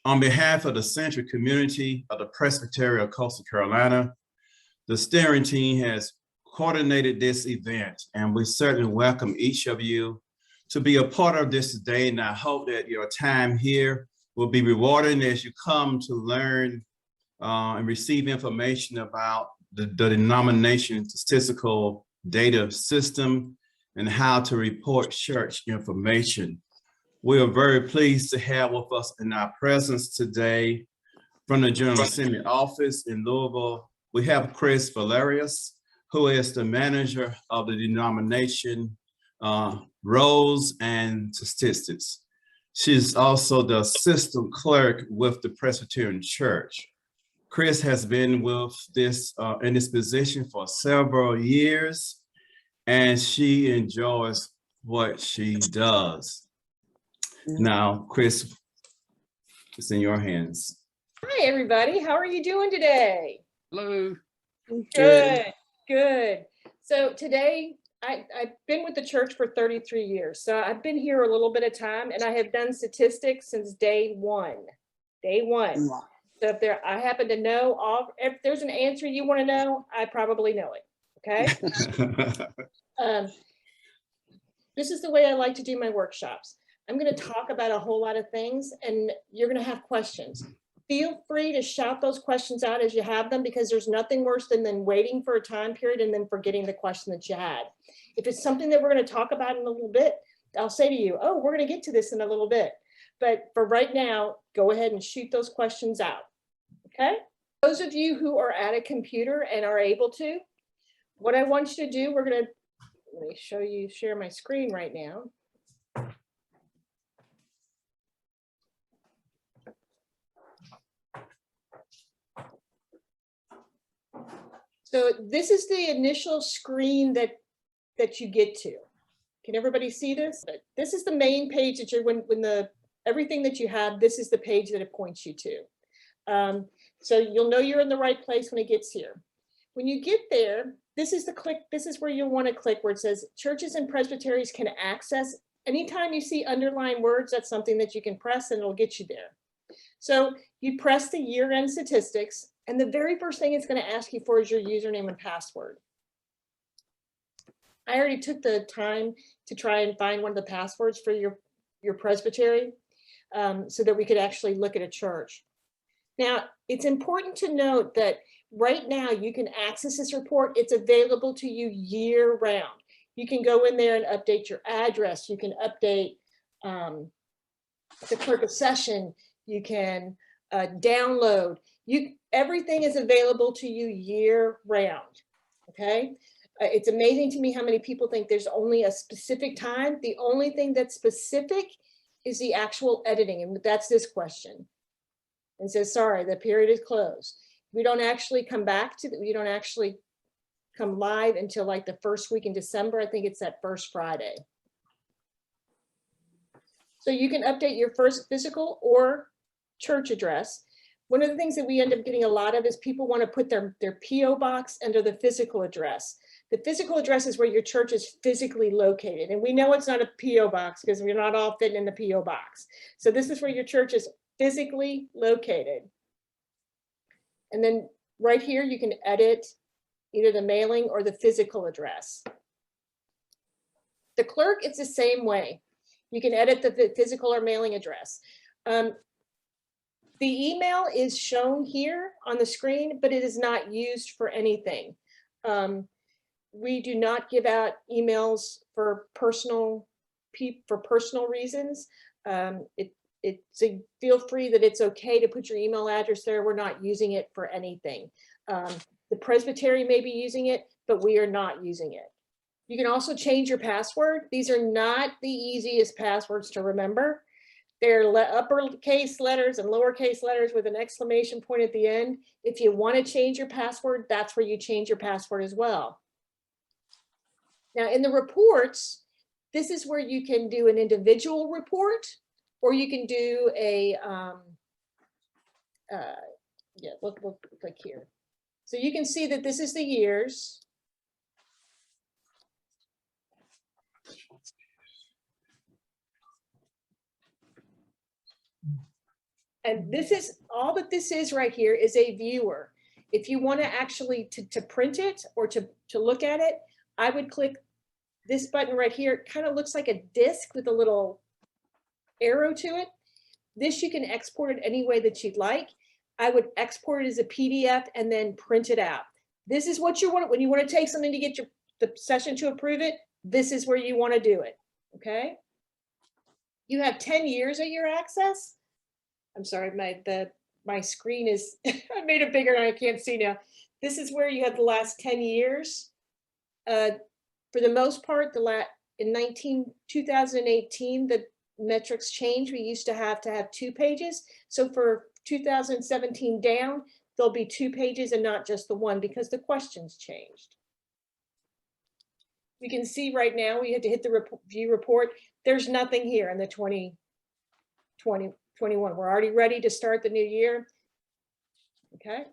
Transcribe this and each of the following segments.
On behalf of the Central Community of the Presbytery of Coastal Carolina, the steering team has coordinated this event, and we certainly welcome each of you to be a part of this today. And I hope that your time here will be rewarding as you come to learn and receive information about the denomination statistical data system and how to report church information. We are very pleased to have with us in our presence today from the General Assembly office in Louisville. We have Kris Valerius, who is the manager of the denomination roles and statistics. She's also the assistant clerk with the Presbyterian Church. Kris has been with this in this position for several years, and she enjoys what she does. Now, Kris, it's in your hands. Hi, everybody. How are you doing today? Hello. Good. So today, I've been with the church for 33 years. So I've been here a little bit of time, and I have done statistics since day one. So if I happen to know if there's an answer you want to know, I probably know it. Okay. This is the way I like to do my workshops. I'm going to talk about a whole lot of things, and you're going to have questions. Feel free to shout those questions out as you have them, because there's nothing worse than waiting for a time period and then forgetting the question that you had. If it's something that we're going to talk about in a little bit, I'll say to you, oh, we're going to get to this in a little bit. But for right now, go ahead and shoot those questions out. Okay? Those of you who are at a computer and are able to, what I want you to do, let me share my screen right now. So this is the initial screen that you get to. Can everybody see this? This is the main page that you're, everything that you have, this is the page that it points you to. So you'll know you're in the right place when it gets here. When you get there, this is where you'll want to click where it says churches and presbyteries can access. Anytime you see underlined words, that's something that you can press and it'll get you there. So you press the year-end statistics, and the very first thing it's going to ask you for is your username and password. I already took the time to try and find one of the passwords for your presbytery so that we could actually look at a church. Now, it's important to note that right now you can access this report. It's available to you year round. You can go in there and update your address. You can update the clerk of session. You can download. Everything is available to you year round, okay? It's amazing to me how many people think there's only a specific time. The only thing that's specific is the actual editing, and that's this question. And says, sorry, the period is closed. We don't actually come live until like the first week in December. I think it's that first Friday. So you can update your first physical or church address. One of the things that we end up getting a lot of is people want to put their PO box under the physical address. The physical address is where your church is physically located. And we know it's not a PO box because we're not all fitting in the PO box. So this is where your church is physically located. And then right here, you can edit either the mailing or the physical address. The clerk, it's the same way. You can edit the physical or mailing address. The email is shown here on the screen, but it is not used for anything. We do not give out emails for personal reasons. So feel free that it's okay to put your email address there. We're not using it for anything. The Presbytery may be using it, but we are not using it. You can also change your password. These are not the easiest passwords to remember. They're uppercase letters and lowercase letters with an exclamation point at the end. If you want to change your password, that's where you change your password as well. Now in the reports, this is where you can do an individual report, or you can do a, we'll click here. So you can see that this is the years. And this is, all that this is right here is a viewer. If you want to actually to print it or to look at it, I would click this button right here. It kind of looks like a disc with a little arrow to it. This you can export it any way that you'd like. I would export it as a PDF and then print it out. This is what you want when you want to take something to get the session to approve it. This is where you want to do it. Okay. You have 10 years at your access. I'm sorry, my screen is, I made it bigger and I can't see now. This is where you have the last 10 years. For the most part, in 2018, the metrics changed. We used to have 2 pages. So for 2017 down, there'll be 2 pages and not just the one because the questions changed. We can see right now, we had to hit the view report. There's nothing here in the 2021. We're already ready to start the new year. Okay.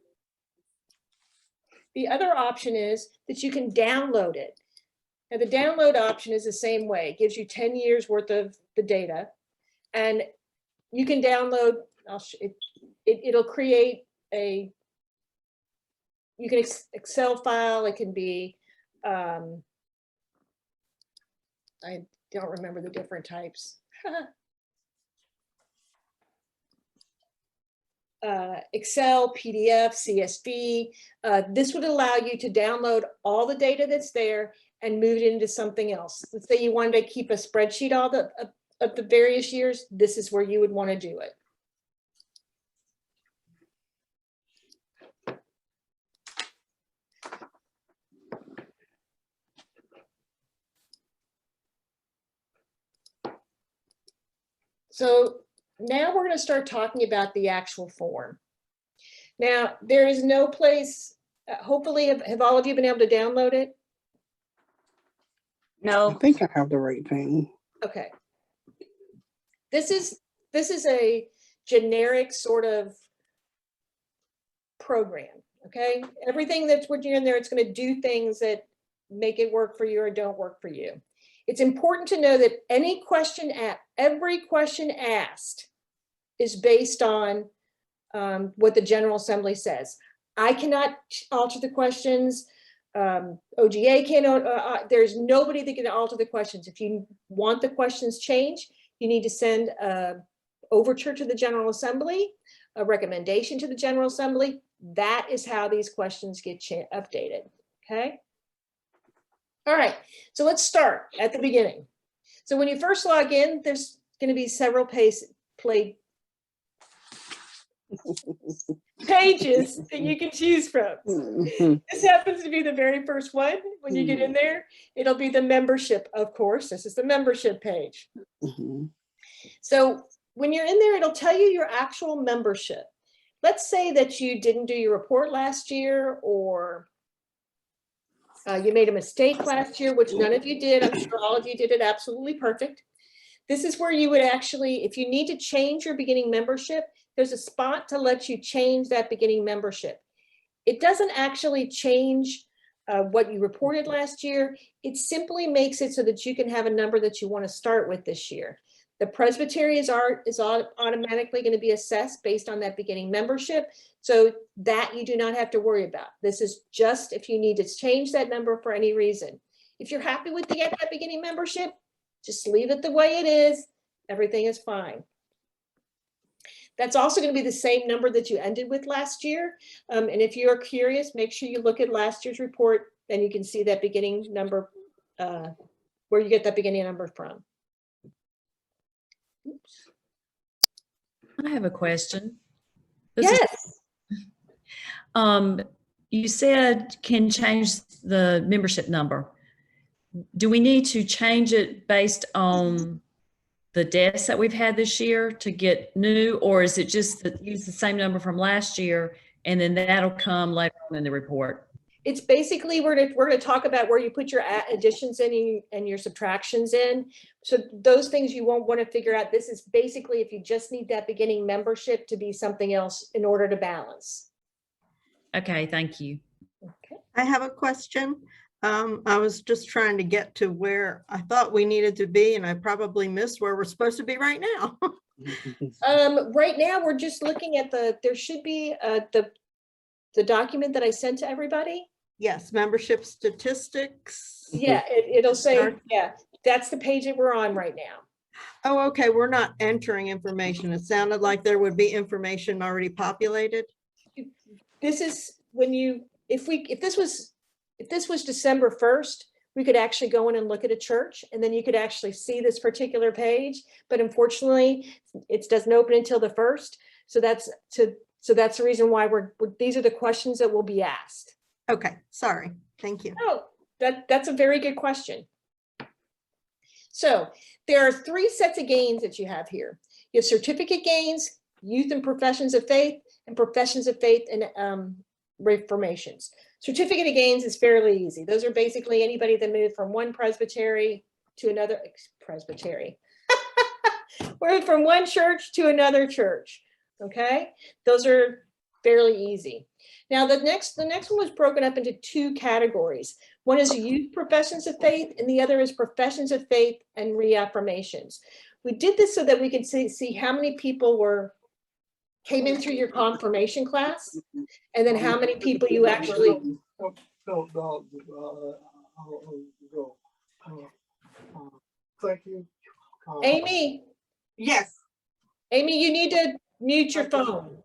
The other option is that you can download it. Now the download option is the same way. It gives you 10 years worth of the data, and you can download, it'll create a, you can Excel file. It can be, I don't remember the different types. Excel, PDF, CSV. This would allow you to download all the data that's there and move it into something else. Let's say you wanted to keep a spreadsheet of the various years. This is where you would want to do it. So now we're going to start talking about the actual form. Now, there is no place, hopefully, have all of you been able to download it? No. I think I have the right thing. Okay. This is a generic sort of program, okay? Everything that's what you're in there, it's going to do things that make it work for you or don't work for you. It's important to know that every question asked is based on what the General Assembly says. I cannot alter the questions. OGA can't, there's nobody that can alter the questions. If you want the questions changed, you need to send an overture to the General Assembly, a recommendation to the General Assembly. That is how these questions get updated, okay? All right, so let's start at the beginning. So when you first log in, there's going to be several pages that you can choose from. This happens to be the very first one. When you get in there, it'll be the membership, of course. This is the membership page. So when you're in there, it'll tell you your actual membership. Let's say that you didn't do your report last year, or you made a mistake last year, which none of you did. I'm sure all of you did it absolutely perfect. This is where you would actually, if you need to change your beginning membership, there's a spot to let you change that beginning membership. It doesn't actually change what you reported last year. It simply makes it so that you can have a number that you want to start with this year. The Presbytery is automatically going to be assessed based on that beginning membership. So that you do not have to worry about. This is just if you need to change that number for any reason. If you're happy with that beginning membership, just leave it the way it is. Everything is fine. That's also going to be the same number that you ended with last year. And if you're curious, make sure you look at last year's report, and you can see that beginning number, where you get that beginning number from. Oops. I have a question. Yes. You said can change the membership number. Do we need to change it based on the deaths that we've had this year to get new, or is it just use the same number from last year and then that'll come later on in the report? It's basically, we're going to talk about where you put your additions in and your subtractions in. So those things you won't want to figure out. This is basically if you just need that beginning membership to be something else in order to balance. Okay, thank you. Okay. I have a question. I was just trying to get to where I thought we needed to be, and I probably missed where we're supposed to be right now. Right now, we're just looking at there should be the document that I sent to everybody. Yes, membership statistics. Yeah, it'll say, Start. yeah, that's the page that we're on right now. Oh, okay, we're not entering information. It sounded like there would be information already populated. This is when if this was December 1st, we could actually go in and look at a church, and then you could actually see this particular page. But unfortunately, it doesn't open until the 1st. So that's the reason why these are the questions that will be asked. Okay, sorry. Thank you. Oh, that's a very good question. So there are 3 sets of gains that you have here. You have certificate gains, youth and professions of faith, and professions of faith and reformations. Certificate of gains is fairly easy. Those are basically anybody that moved from one presbytery to another presbytery. Or from one church to another church. Okay, those are fairly easy. Now the next one was broken up into 2 categories. One is youth professions of faith, and the other is professions of faith and reaffirmations. We did this so that we could see how many people came in through your confirmation class, and then how many people you actually. Thank you. Amy, Yes. Amy, you need to mute your phone.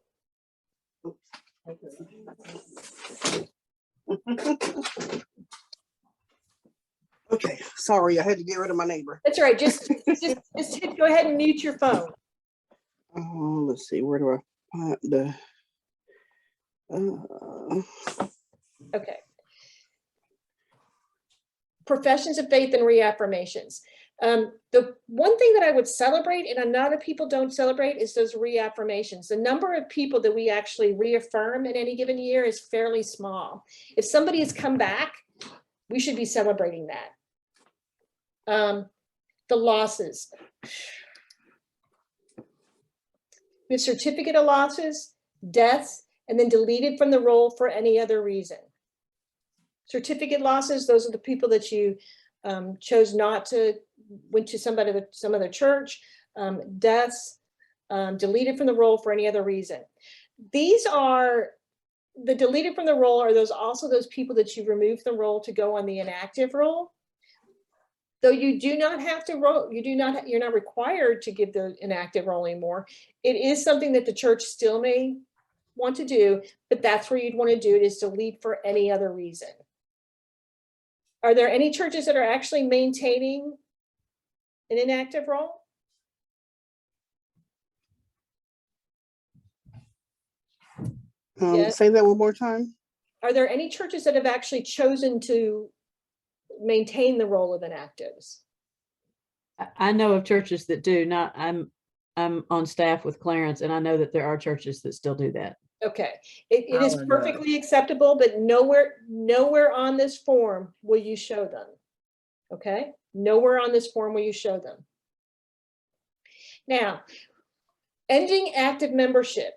Okay, sorry, I had to get rid of my neighbor. That's all right. Just go ahead and mute your phone. Let's see, where do I find the? Okay. Professions of faith and reaffirmations. The one thing that I would celebrate, and a lot of people don't celebrate, is those reaffirmations. The number of people that we actually reaffirm in any given year is fairly small. If somebody has come back, we should be celebrating that. The losses. We have certificate of losses, deaths, and then deleted from the roll for any other reason. Certificate losses, those are the people that you chose not to, went to some other church. Deaths, deleted from the roll for any other reason. These are the deleted from the roll are those people that you remove the roll to go on the inactive roll. Though you do not have to roll, you're not required to give the inactive roll anymore. It is something that the church still may want to do, but that's where you'd want to do it, is delete for any other reason. Are there any churches that are actually maintaining an inactive roll? Yes. Say that one more time. Are there any churches that have actually chosen to maintain the role of inactives? I know of churches that do. I'm on staff with Clarence, and I know that there are churches that still do that. Okay, it is perfectly acceptable, but nowhere on this form will you show them. Okay, nowhere on this form will you show them. Now, ending active membership.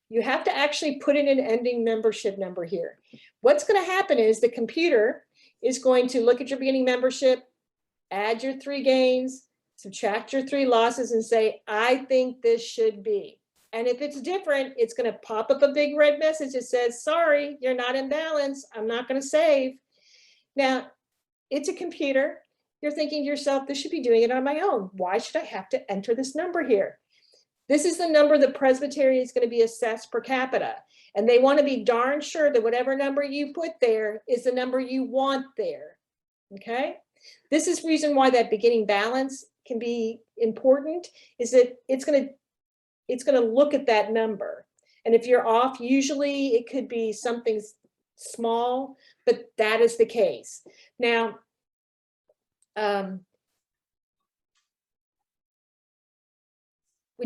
You have to actually put in an ending membership number here. What's going to happen is the computer is going to look at your beginning membership, add your 3 gains, subtract your 3 losses, and say, I think this should be. And if it's different, it's going to pop up a big red message that says, sorry, you're not in balance. I'm not going to save. Now, it's a computer. You're thinking to yourself, this should be doing it on my own. Why should I have to enter this number here? This is the number the Presbytery is going to be assessed per capita. And they want to be darn sure that whatever number you put there is the number you want there. Okay? This is the reason why that beginning balance can be important, is that it's going to look at that number. And if you're off, usually it could be something small, but that is the case. Now, when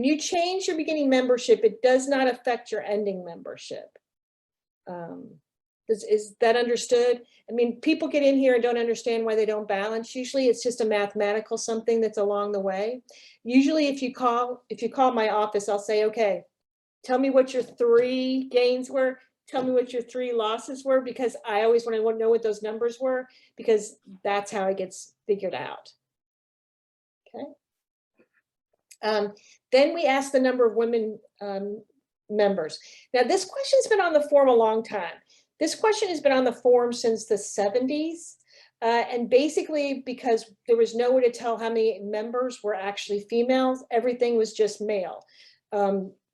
you change your beginning membership, it does not affect your ending membership. Is that understood? I mean, people get in here and don't understand why they don't balance. Usually it's just a mathematical something that's along the way. Usually if you call my office, I'll say, okay, tell me what your 3 gains were. Tell me what your 3 losses were, because I always want to know what those numbers were, because that's how it gets figured out. Okay. Then we asked the number of women members. Now, this question's been on the form a long time. This question has been on the form since the 70s. And basically, because there was no way to tell how many members were actually females, everything was just male.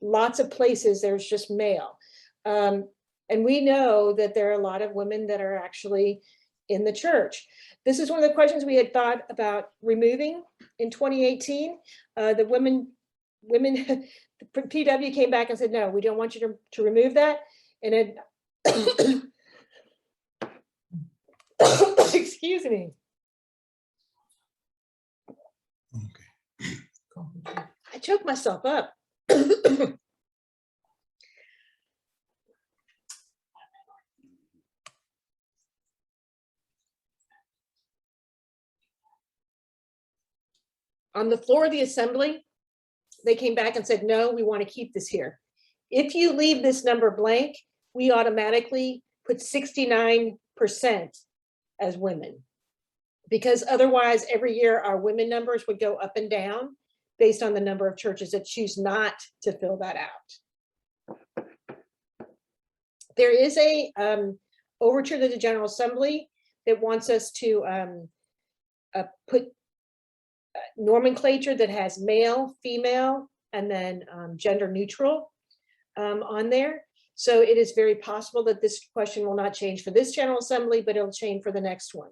Lots of places there's just male. And we know that there are a lot of women that are actually in the church. This is one of the questions we had thought about removing in 2018. The women, the PW came back and said, no, we don't want you to remove that. And it, excuse me. Okay. I choked myself up. On the floor of the assembly, they came back and said, no, we want to keep this here. If you leave this number blank, we automatically put 69% as women. Because otherwise, every year our women numbers would go up and down based on the number of churches that choose not to fill that out. There is a overture to the General Assembly that wants us to put nomenclature that has male, female, and then gender neutral on there. So it is very possible that this question will not change for this General Assembly, but it'll change for the next one.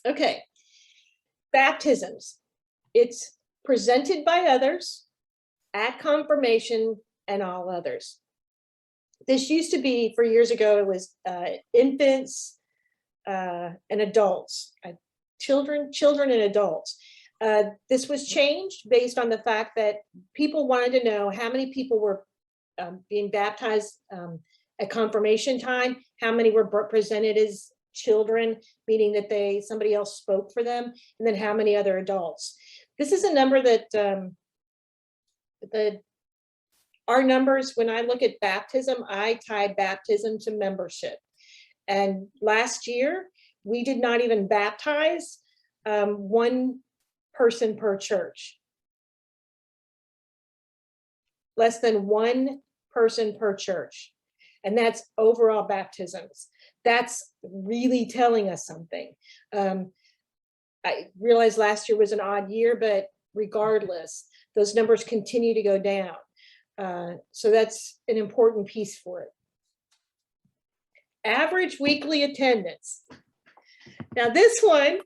Okay, baptisms. It's presented by others, at confirmation, and all others. This used to be, for years ago, it was infants and adults, children and adults. This was changed based on the fact that people wanted to know how many people were being baptized at confirmation time, how many were presented as children, meaning that somebody else spoke for them, and then how many other adults. This is a number that our numbers, when I look at baptism, I tie baptism to membership. And last year, we did not even baptize one person per church. Less than one person per church. And that's overall baptisms. That's really telling us something. I realized last year was an odd year, but regardless, those numbers continue to go down. So that's an important piece for it. Average weekly attendance. Now this one,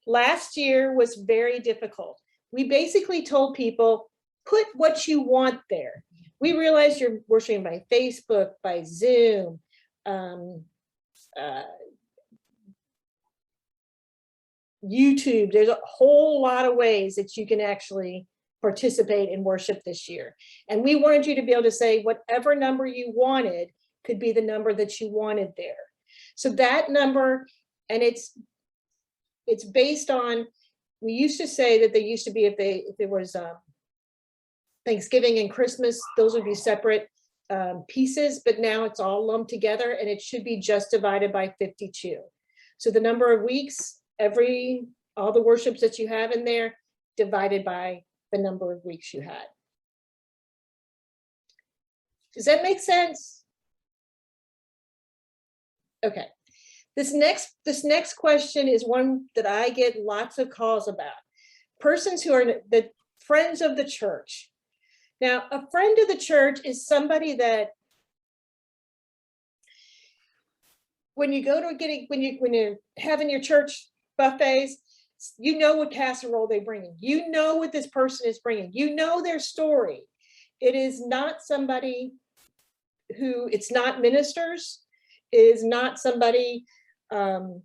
last year was very difficult. We basically told people, put what you want there. We realized you're worshiping by Facebook, by Zoom, YouTube. There's a whole lot of ways that you can actually participate in worship this year. And we wanted you to be able to say whatever number you wanted could be the number that you wanted there. So that number, and it's based on, we used to say that they used to be, if there was Thanksgiving and Christmas, those would be separate pieces, but now it's all lumped together and it should be just divided by 52. So the number of weeks, all the worships that you have in there divided by the number of weeks you had. Does that make sense? Okay. This next question is one that I get lots of calls about. Persons who are the friends of the church. Now, a friend of the church is somebody that when you go to when you're having your church buffets, you know what casserole they bring in. You know what this person is bringing. You know their story. It is not somebody who, it's not ministers. It is not somebody that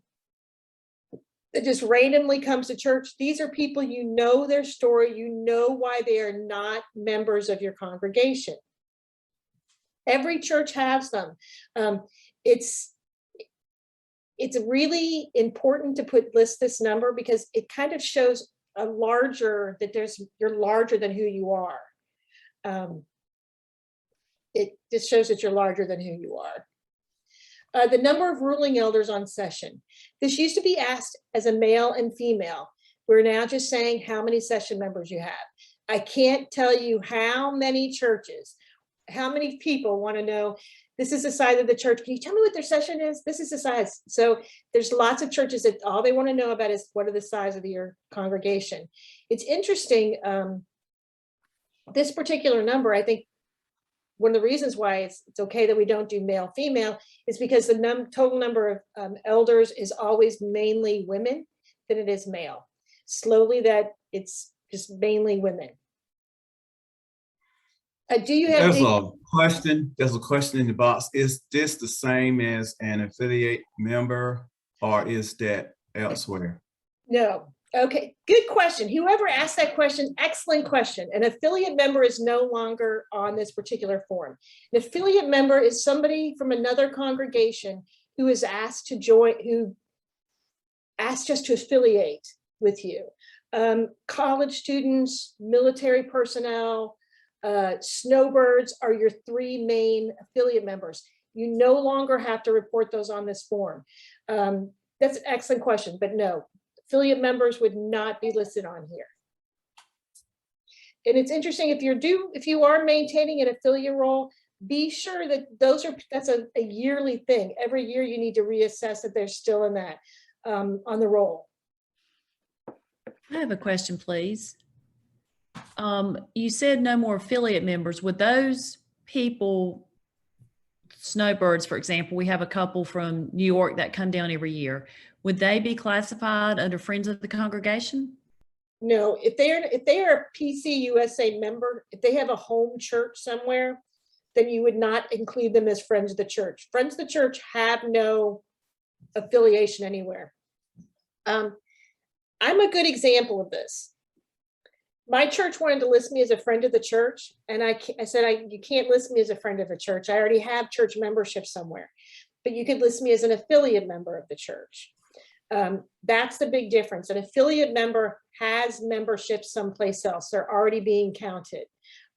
just randomly comes to church. These are people, you know their story. You know why they are not members of your congregation. Every church has them. It's really important to list this number because it kind of shows a larger, that you're larger than who you are. it just shows that you're larger than who you are. The number of ruling elders on session. This used to be asked as a male and female. We're now just saying how many session members you have. I can't tell you how many churches, how many people want to know, this is the size of the church. Can you tell me what their session is? This is the size. So there's lots of churches that all they want to know about is what are the size of your congregation. It's interesting. This particular number, I think one of the reasons why it's okay that we don't do male female is because the total number of elders is always mainly women than it is male. Slowly that it's just mainly women. Do you have There's a question in the box. Is this the same as an affiliate member, or is that elsewhere? No. Okay, good question. Whoever asked that question, excellent question. An affiliate member is no longer on this particular form. An affiliate member is somebody from another congregation who is asked to join, who asked just to affiliate with you. College students, military personnel, snowbirds are your three main affiliate members. You no longer have to report those on this form. That's an excellent question, but no. Affiliate members would not be listed on here. And it's interesting, if you are maintaining an affiliate role, be sure that that's a yearly thing. Every year you need to reassess that they're still in that on the roll. I have a question, please. You said no more affiliate members. Would those people, snowbirds, for example, we have a couple from New York that come down every year. Would they be classified under Friends of the Congregation? No, if they are a PCUSA member, if they have a home church somewhere, then you would not include them as Friends of the Church. Friends of the Church have no affiliation anywhere. I'm a good example of this. My church wanted to list me as a friend of the church, and I said, you can't list me as a friend of the church. I already have church membership somewhere, but you could list me as an affiliate member of the church. That's the big difference. An affiliate member has membership someplace else. They're already being counted.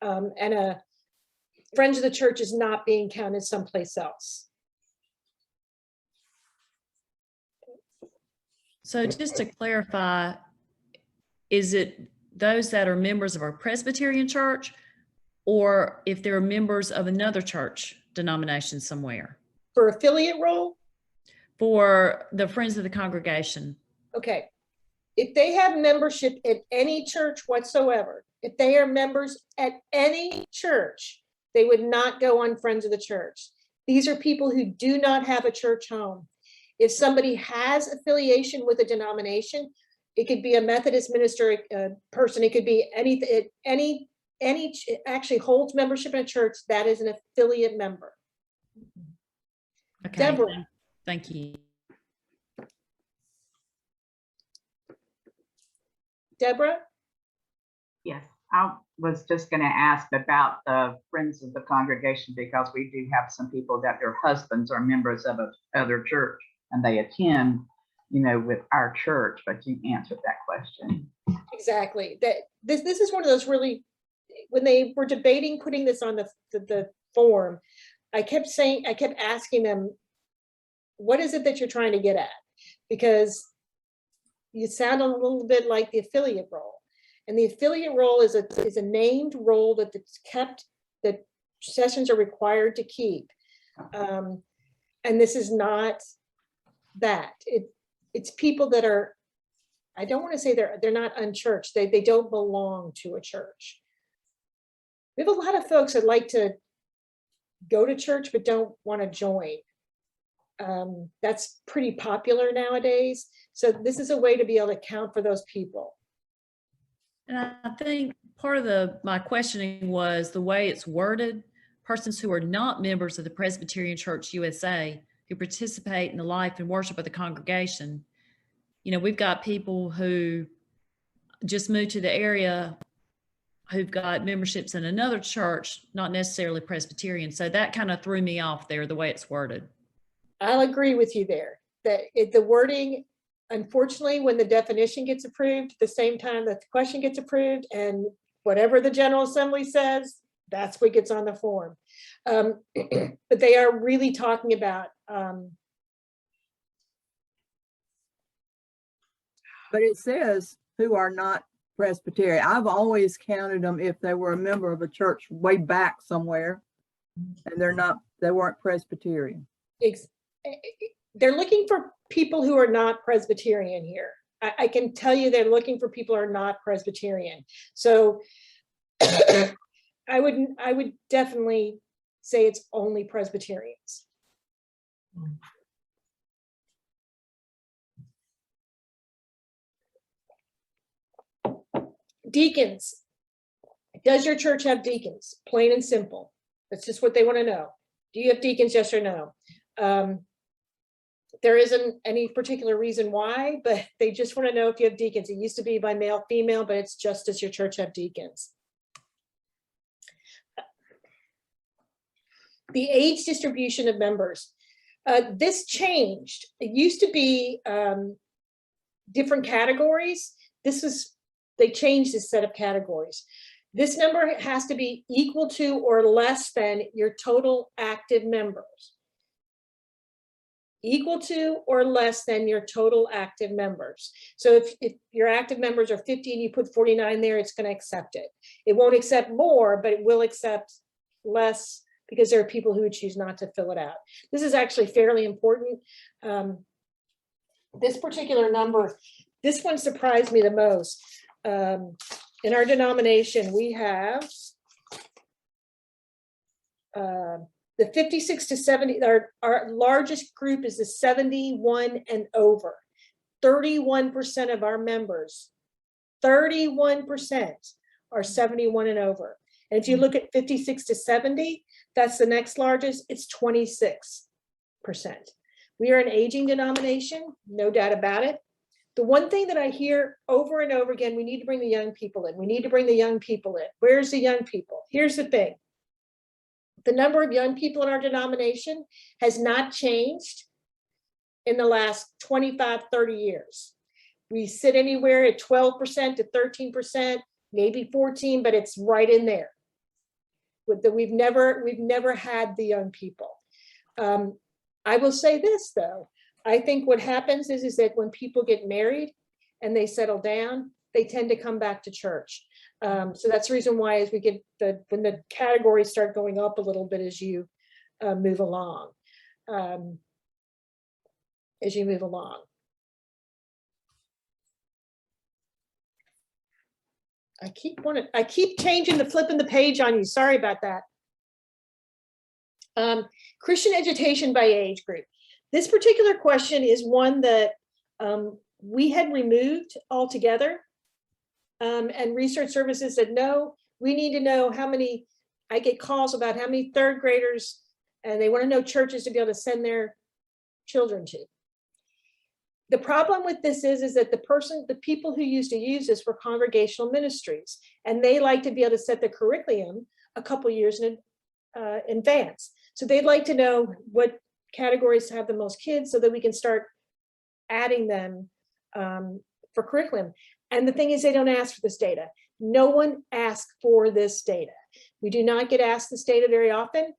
And a Friends of the Church is not being counted someplace else. So just to clarify, is it those that are members of our Presbyterian church, or if they're members of another church denomination somewhere? For affiliate role? For the Friends of the Congregation. Okay. If they have membership at any church whatsoever, if they are members at any church, they would not go on Friends of the Church. These are people who do not have a church home. If somebody has affiliation with a denomination, it could be a Methodist minister person, it could be any actually holds membership in a church, that is an affiliate member. Okay. Deborah. Thank you. Deborah? Yes, I was just going to ask about the Friends of the Congregation, because we do have some people that their husbands are members of another church and they attend, with our church, but you answered that question. Exactly. This is one of those really, when they were debating putting this on the form, I kept asking them, what is it that you're trying to get at? Because you sound a little bit like the affiliate role. And the affiliate role is a named role that's kept, that sessions are required to keep. And this is not that. It's people that are, I don't want to say they're not unchurched. They don't belong to a church. We have a lot of folks that like to go to church but don't want to join. That's pretty popular nowadays. So this is a way to be able to account for those people. And I think part of my questioning was the way it's worded. Persons who are not members of the Presbyterian Church USA who participate in the life and worship of the congregation. We've got people who just moved to the area who've got memberships in another church, not necessarily Presbyterian. So that kind of threw me off there, the way it's worded. I'll agree with you there. That the wording, unfortunately, when the definition gets approved, at the same time that the question gets approved, and whatever the General Assembly says, That's what gets on the form. But they are really talking about, But it says who are not Presbyterian. I've always counted them if they were a member of a church way back somewhere and they weren't Presbyterian. they're looking for people who are not Presbyterian here. I can tell you they're looking for people who are not Presbyterian. So I would definitely say it's only Presbyterians. Deacons. Does your church have deacons? Plain and simple. That's just what they want to know. Do you have deacons? Yes or no? There isn't any particular reason why, but they just want to know if you have deacons. It used to be by male, female, but it's just does your church have deacons? The age distribution of members. This changed. It used to be different categories. They changed this set of categories. This number has to be equal to or less than your total active members. Equal to or less than your total active members. So if your active members are 50 and you put 49 there, it's going to accept it. It won't accept more, but it will accept less because there are people who would choose not to fill it out. This is actually fairly important. This particular number, this one surprised me the most. In our denomination, we have the 56 to 70, our largest group is the 71 and over. 31% of our members, 31% are 71 and over. And if you look at 56 to 70, that's the next largest, it's 26%. We are an aging denomination, no doubt about it. The one thing that I hear over and over again, we need to bring the young people in. We need to bring the young people in. Where's the young people? Here's the thing. The number of young people in our denomination has not changed in the last 25, 30 years. We sit anywhere at 12% to 13%, maybe 14, but it's right in there. We've never had the young people. I will say this though. I think what happens is that when people get married and they settle down, they tend to come back to church. So that's the reason why as we get when the categories start going up a little bit as you move along. I keep changing flipping the page on you. Sorry about that. Christian education by age group. This particular question is one that we had removed altogether. And research services said, no, we need to know how many, I get calls about how many third graders, and they want to know churches to be able to send their children to. The problem with this is that the people who used to use this were congregational ministries, and they like to be able to set the curriculum a couple years in advance. So they'd like to know what categories have the most kids so that we can start adding them for curriculum. And the thing is, they don't ask for this data. No one asks for this data. We do not get asked this data very often.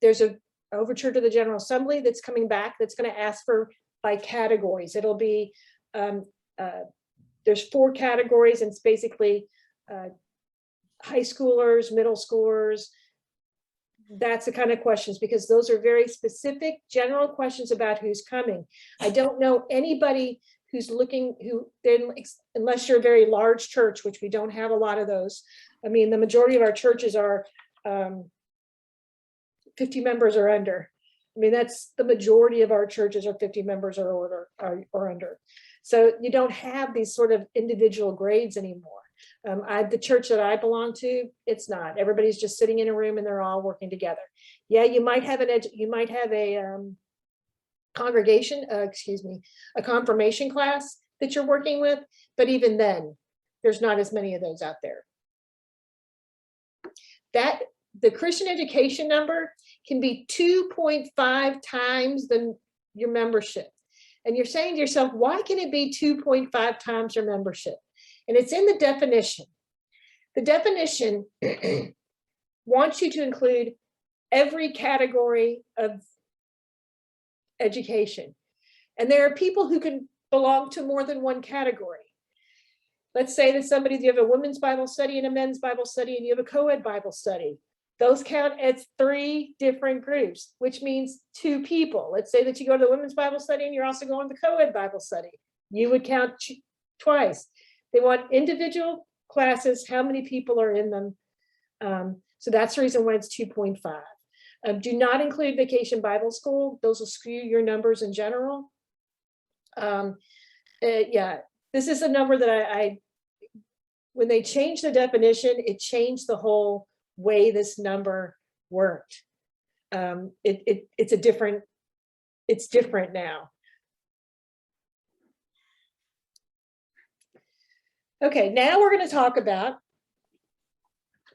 There's an overture to the General Assembly that's coming back that's going to ask for by categories. It'll be, there's 4 categories, and it's basically high schoolers, middle schoolers. That's the kind of questions, because those are very specific general questions about who's coming. I don't know anybody who's looking, unless you're a very large church, which we don't have a lot of those. I mean, the majority of our churches are 50 members or under. I mean, that's the majority of our churches are 50 members or under. So you don't have these sort of individual grades anymore. The church that I belong to, it's not. Everybody's just sitting in a room and they're all working together. Yeah, you might have a congregation, a confirmation class that you're working with, but even then, there's not as many of those out there. The Christian education number can be 2.5 times your membership. And you're saying to yourself, why can it be 2.5 times your membership? And it's in the definition. The definition wants you to include every category of education. And there are people who can belong to more than one category. Let's say that you have a women's Bible study and a men's Bible study, and you have a co-ed Bible study. Those count as 3 different groups, which means 2 people. Let's say that you go to the women's Bible study and you're also going to the co-ed Bible study. You would count twice. They want individual classes, how many people are in them. So that's the reason why it's 2.5. Do not include Vacation Bible School. Those will skew your numbers in general. Yeah, this is a number that when they changed the definition, it changed the whole way this number worked. It's different now. Okay, now we're going to talk about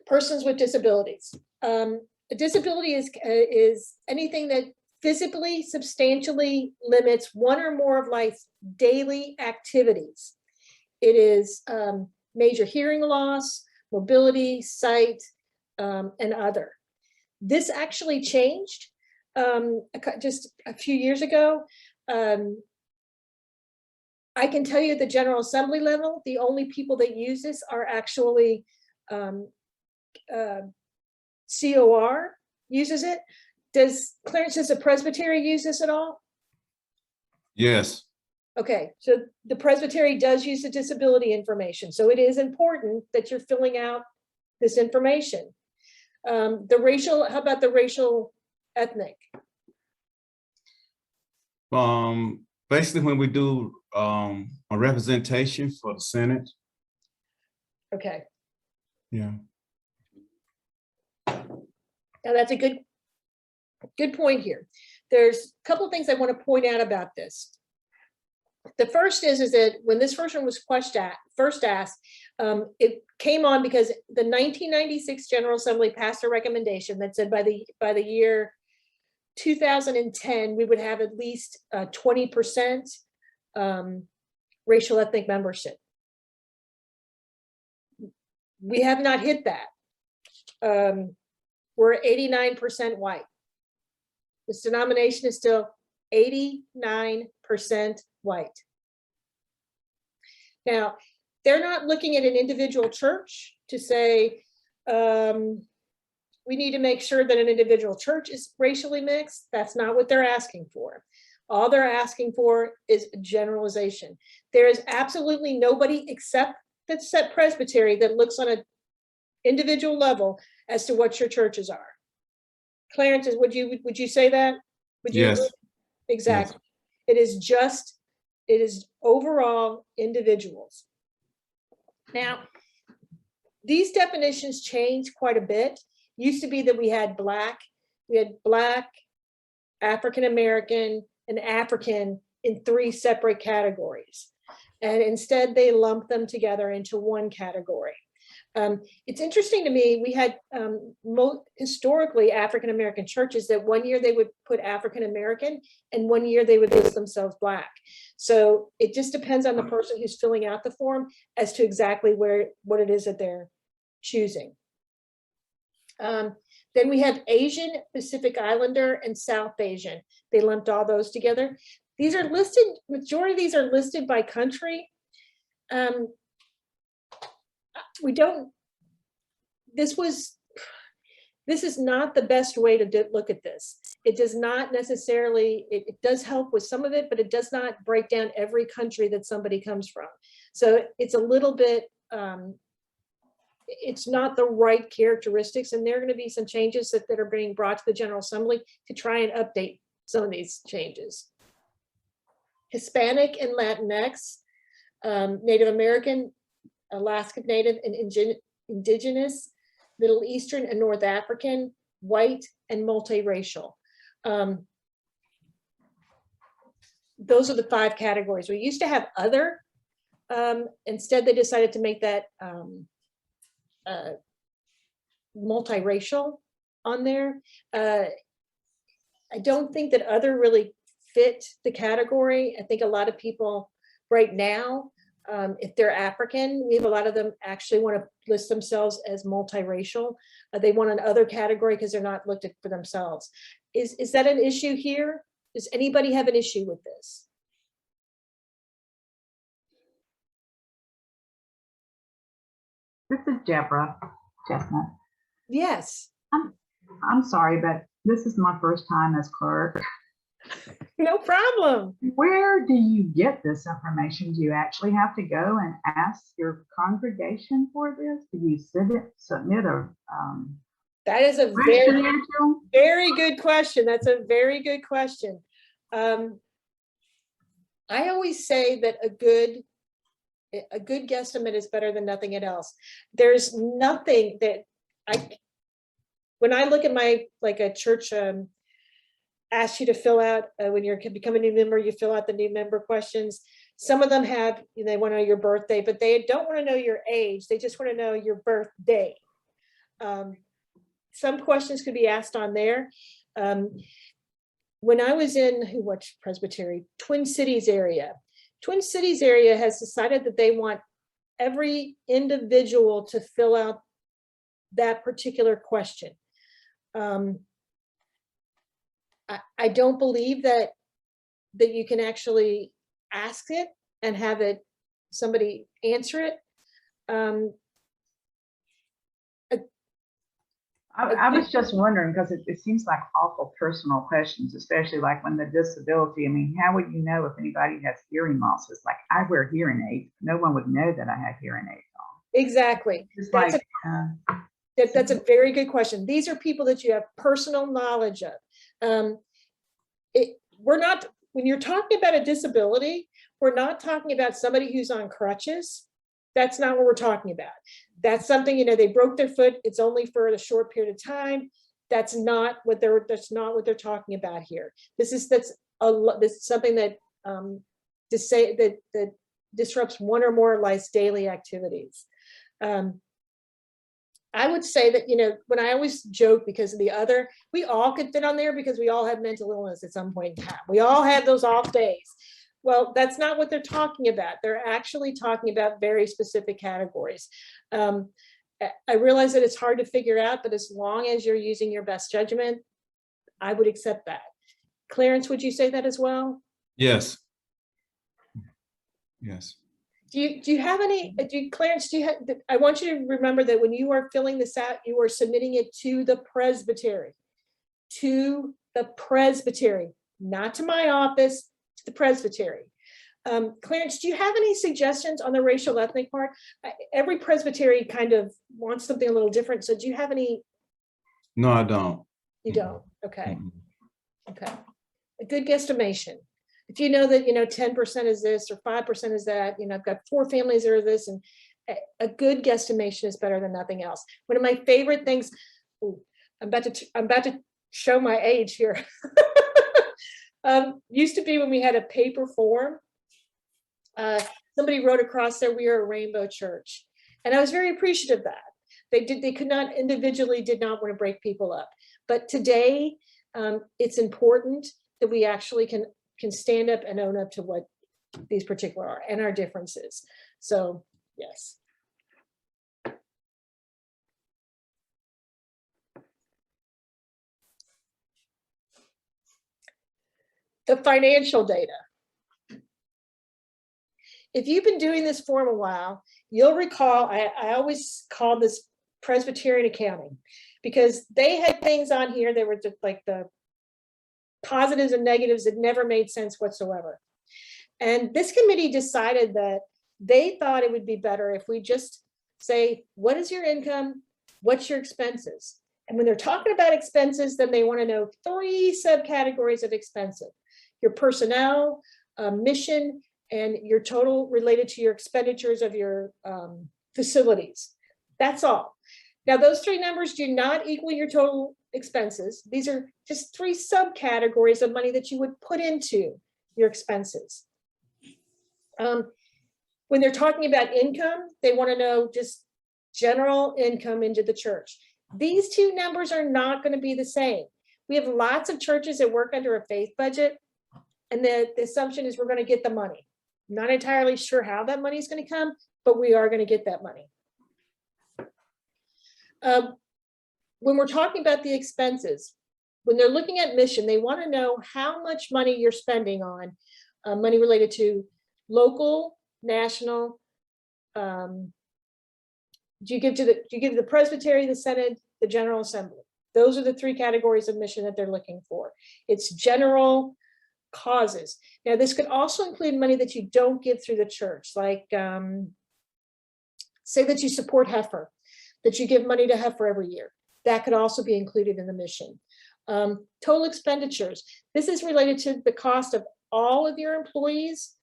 persons with disabilities. A disability is anything that physically substantially limits one or more of life's daily activities. It is major hearing loss, mobility, sight, and other. This actually changed just a few years ago. I can tell you at the General Assembly level, the only people that use this are actually COR uses it. Does the Presbytery use this at all? Yes. Okay, so the Presbytery does use the disability information. So it is important that you're filling out this information. How about the racial ethnic? Basically when we do a representation for the Senate. Okay. Yeah. Now that's a good point here. There's a couple of things I want to point out about this. The first is that when this first one was first asked, it came on because the 1996 General Assembly passed a recommendation that said by the year 2010, we would have at least 20% racial ethnic membership. We have not hit that. We're 89% white. This denomination is still 89% white. Now, they're not looking at an individual church to say, we need to make sure that an individual church is racially mixed. That's not what they're asking for. All they're asking for is generalization. There is absolutely nobody except the set Presbytery that looks on an individual level as to what your churches are. Clarence, would you say that? Would you? Yes. Exactly. Yes. It is overall individuals. Now, these definitions change quite a bit. Used to be that we had black, African American, and African in 3 separate categories. And instead they lumped them together into one category. It's interesting to me, we had historically African American churches that one year they would put African American and one year they would list themselves black. So it just depends on the person who's filling out the form as to exactly what it is that they're choosing. Then we have Asian, Pacific Islander, and South Asian. They lumped all those together. These are listed, majority of these are listed by country. This is not the best way to look at this. It does not necessarily, it does help with some of it, but it does not break down every country that somebody comes from. So it's a little bit, it's not the right characteristics, and there are going to be some changes that are being brought to the General Assembly to try and update some of these changes. Hispanic and Latinx, Native American, Alaska Native and Indigenous, Middle Eastern and North African, white, and multiracial. Those are the 5 categories. We used to have other. Instead, they decided to make that multiracial on there. I don't think that other really fit the category. I think a lot of people right now If they're African, we have a lot of them actually want to list themselves as multiracial. They want another category because they're not looked at for themselves. Is that an issue here? Does anybody have an issue with this? This is Deborah Chestnut. Yes. I'm sorry, but this is my first time as clerk. No problem. Where do you get this information? Do you actually have to go and ask your congregation for this? Do you submit a That is a questionnaire? very good question. That's a very good question. I always say that a good guesstimate is better than nothing else. There's nothing that when I look at like a church asks you to fill out when you're becoming a new member, you fill out the new member questions. Some of them have, they want to know your birthday, but they don't want to know your age. They just want to know your birthday. Some questions could be asked on there. When I was in Presbytery, Twin Cities area has decided that they want every individual to fill out that particular question. I don't believe that you can actually ask it and have somebody answer it. I was just wondering, because it seems like awful personal questions, especially like when the disability. I mean, how would you know if anybody has hearing loss? It's like, I wear hearing aids. No one would know that I have hearing aids on. Exactly. That's That's a very good question. These are people that you have personal knowledge of. When you're talking about a disability, we're not talking about somebody who's on crutches. That's not what we're talking about. That's something, they broke their foot. It's only for a short period of time. That's not what they're talking about here. This is something that that disrupts one or more life's daily activities. I would say that, when I always joke because of we all could fit on there because we all have mental illness at some point in time. We all have those off days. Well, that's not what they're talking about. They're actually talking about very specific categories. I realize that it's hard to figure out, but as long as you're using your best judgment, I would accept that. Clarence, would you say that as well? Yes. Yes. Do you have any, Clarence, I want you to remember that when you are filling this out, you are submitting it to the Presbytery, not to my office, to the Presbytery. Clarence, do you have any suggestions on the racial ethnic part? Every Presbytery kind of wants something a little different. So do you have any? No, I don't. You don't? Okay. Okay. A good guesstimation. If you know that, 10% is this or 5% is that, I've got 4 families that are this, and a good guesstimation is better than nothing else. One of my favorite things, I'm about to show my age here. Used to be when we had a paper form, somebody wrote across there, "We are a rainbow church." And I was very appreciative of that. They did not want to break people up. But today, it's important that we actually can stand up and own up to what these particular are and our differences. So, yes. The financial data. If you've been doing this for a while, you'll recall, I always call this Presbyterian accounting, because they had things on here that were just like the positives and negatives that never made sense whatsoever. And this committee decided that they thought it would be better if we just say, what is your income? What's your expenses? And when they're talking about expenses, then they want to know 3 subcategories of expensive: your personnel, mission, and your total related to your expenditures of your facilities. That's all. Now, those 3 numbers do not equal your total expenses. These are just 3 subcategories of money that you would put into your expenses. When they're talking about income, they want to know just general income into the church. These 2 numbers are not going to be the same. We have lots of churches that work under a faith budget, and the assumption is we're going to get the money. Not entirely sure how that money is going to come, but we are going to get that money. When we're talking about the expenses, when they're looking at mission, they want to know how much money you're spending on money related to local, national. Do you give to the Presbytery, the Synod, the General Assembly? Those are the three categories of mission that they're looking for. It's general causes. Now, this could also include money that you don't give through the church, like say that you support Heifer, that you give money to Heifer every year. That could also be included in the mission. Total expenditures. This is related to the cost of all of your employees.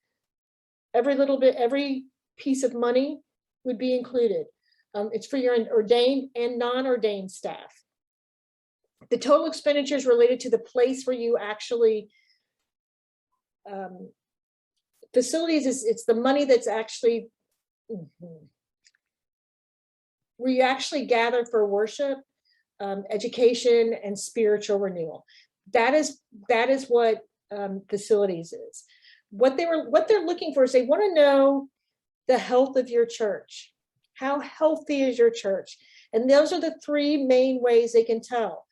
Every little bit, every piece of money would be included. It's for your ordained and non-ordained staff. The total expenditures related to the place where you actually, facilities it's the money that's actually, where you actually gather for worship, education, and spiritual renewal. That is what facilities is. What they're looking for is they want to know the health of your church. How healthy is your church? And those are the three main ways they can tell.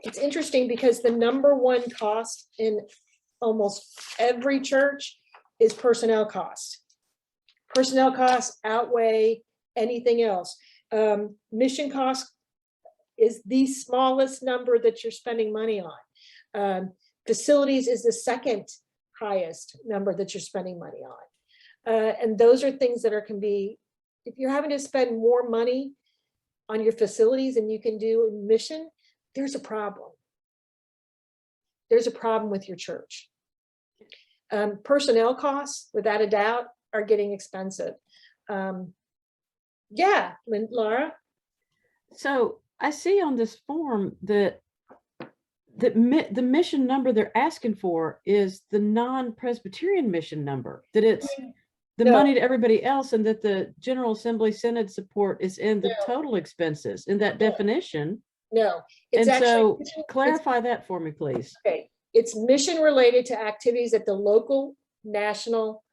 It's interesting because the number one cost in almost every church is personnel cost. Personnel costs outweigh anything else. Mission cost is the smallest number that you're spending money on. Facilities is the second highest number that you're spending money on. And those are things that can be, if you're having to spend more money on your facilities than you can do in mission, there's a problem. There's a problem with your church. Personnel costs, without a doubt, are getting expensive. Yeah, Laura. So I see on this form that the mission number they're asking for is the non-Presbyterian mission number, that it's the money to everybody else, and that the General Assembly Synod support is in the total expenses in that definition. No, it's and so clarify that for me, please. Okay, it's mission related to activities at the local, national,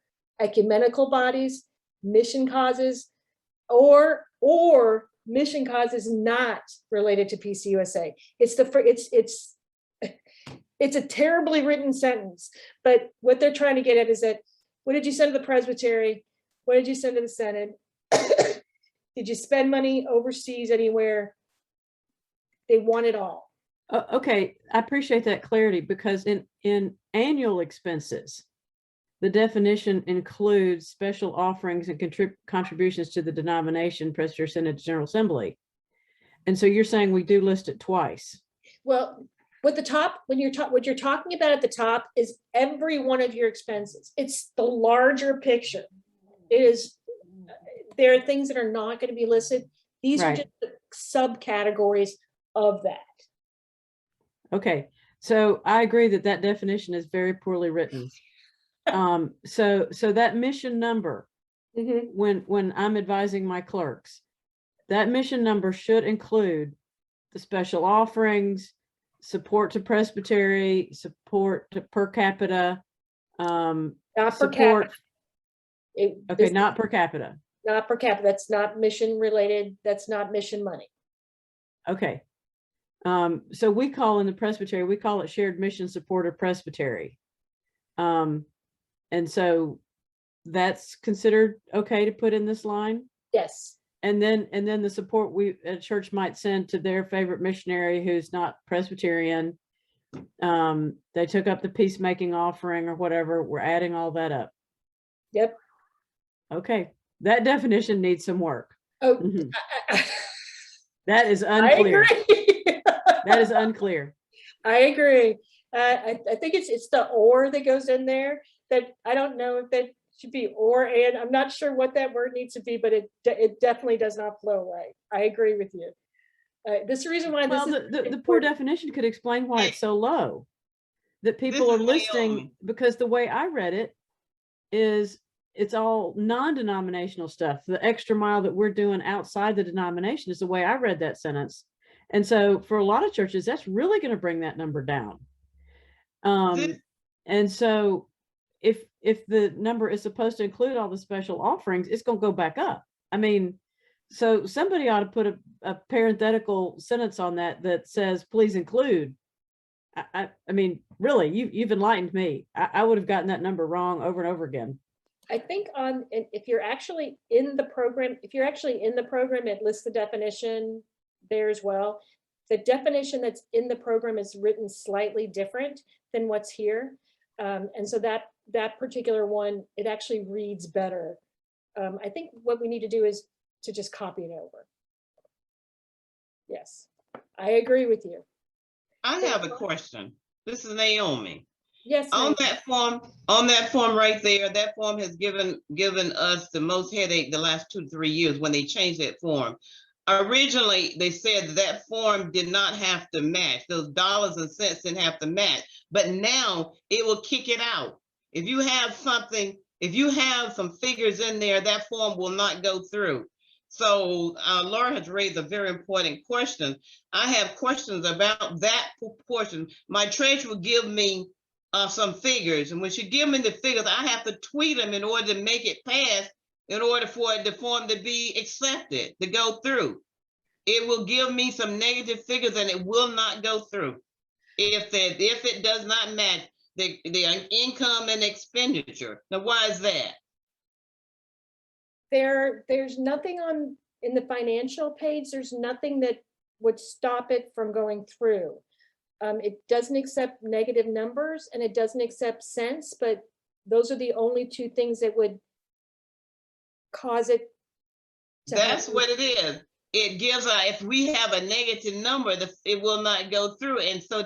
ecumenical bodies, mission causes, or mission causes not related to PCUSA. It's a terribly written sentence, but what they're trying to get at is that, what did you send to the Presbytery? What did you send to the Synod? Did you spend money overseas anywhere? They want it all. Okay, I appreciate that clarity, because in annual expenses, the definition includes special offerings and contributions to the denomination, Presbyterian, Synod, General Assembly. And so you're saying we do list it twice. Well, what you're talking about at the top is every one of your expenses. It's the larger picture. There are things that are not going to be listed. These are just the subcategories of that. Okay, so I agree that definition is very poorly written. So that mission number, when I'm advising my clerks, that mission number should include the special offerings, support to Presbytery, support to per capita, not per capita. Not per capita. Not per capita. That's not mission related. That's not mission money. Okay. So we call in the Presbytery, we call it shared mission support or Presbytery. And so that's considered okay to put in this line? Yes. And then the support a church might send to their favorite missionary who's not Presbyterian. They took up the peacemaking offering or whatever. We're adding all that up. Yep. Okay. That definition needs some work. Oh, that is unclear. I agree. That is unclear. I agree. I think it's the or that goes in there that I don't know if that should be or and. I'm not sure what that word needs to be, but it definitely does not flow right. I agree with you. This is the reason why the poor definition could explain why it's so low. That people are listing, because the way I read it is it's all non-denominational stuff. The extra mile that we're doing outside the denomination is the way I read that sentence. And so for a lot of churches, that's really going to bring that number down. And so if the number is supposed to include all the special offerings, it's gonna go back up. I mean, so somebody ought to put a parenthetical sentence on that that says, please include. I mean, really, you've enlightened me. I would have gotten that number wrong over and over again. I think if you're actually in the program, it lists the definition there as well. The definition that's in the program is written slightly different than what's here. And so that particular one, it actually reads better. I think what we need to do is to just copy it over. Yes, I agree with you. I have a question. This is Naomi. Yes. On Naomi. that form right there, that form has given us the most headache the last 2 to 3 years when they changed that form. Originally, they said that form did not have to match. Those dollars and cents didn't have to match. But now it will kick it out. If you have some figures in there, that form will not go through. So Laura has raised a very important question. I have questions about that portion. My treasurer will give me some figures, and when she give me the figures, I have to tweet them in order to make it pass, in order for the form to be accepted, to go through. It will give me some negative figures and it will not go through if it does not match the income and expenditure. Now, why is that? There's nothing in the financial page, there's nothing that would stop it from going through. It doesn't accept negative numbers and it doesn't accept cents, but those are the only two things that would cause it to That's what it is. It gives if we have a negative number, it will not go through. And so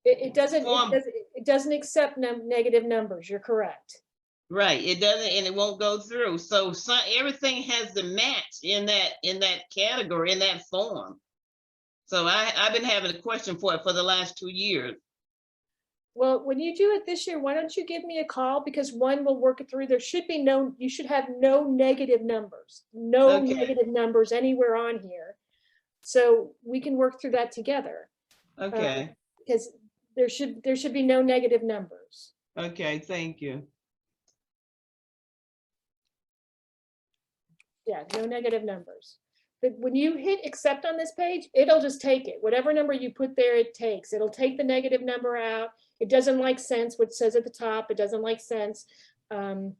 it doesn't accept negative numbers. You're correct. Right, it doesn't, and it won't go through. So everything has to match in that category, in that form. So I've been having a question for it for the last 2 years. Well, when you do it this year, why don't you give me a call, because one will work it through. There should be you should have no negative numbers, negative numbers anywhere on here. So we can work through that together. Okay. Because there should be no negative numbers. Okay, thank you. Yeah, no negative numbers. But when you hit accept on this page, it'll just take it. Whatever number you put there, it takes. It'll take the negative number out. It doesn't like cents, which says at the top, it doesn't like cents. And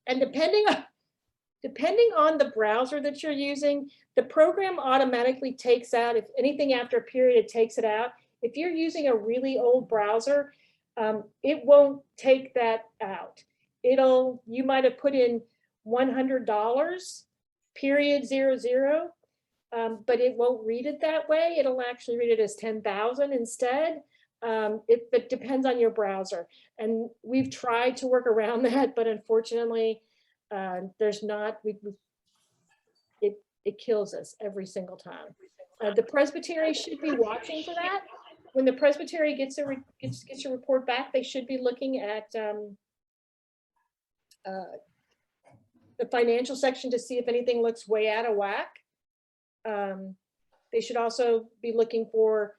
depending on the browser that you're using, the program automatically takes out, if anything after a period, it takes it out. If you're using a really old browser, it won't take that out. You might have put in $100, period 00, but it won't read it that way. It'll actually read it as 10,000 instead. It depends on your browser. And we've tried to work around that, but unfortunately, there's not, it kills us every single time. The Presbytery should be watching for that. When the Presbytery gets a report back, they should be looking at the financial section to see if anything looks way out of whack. They should also be looking for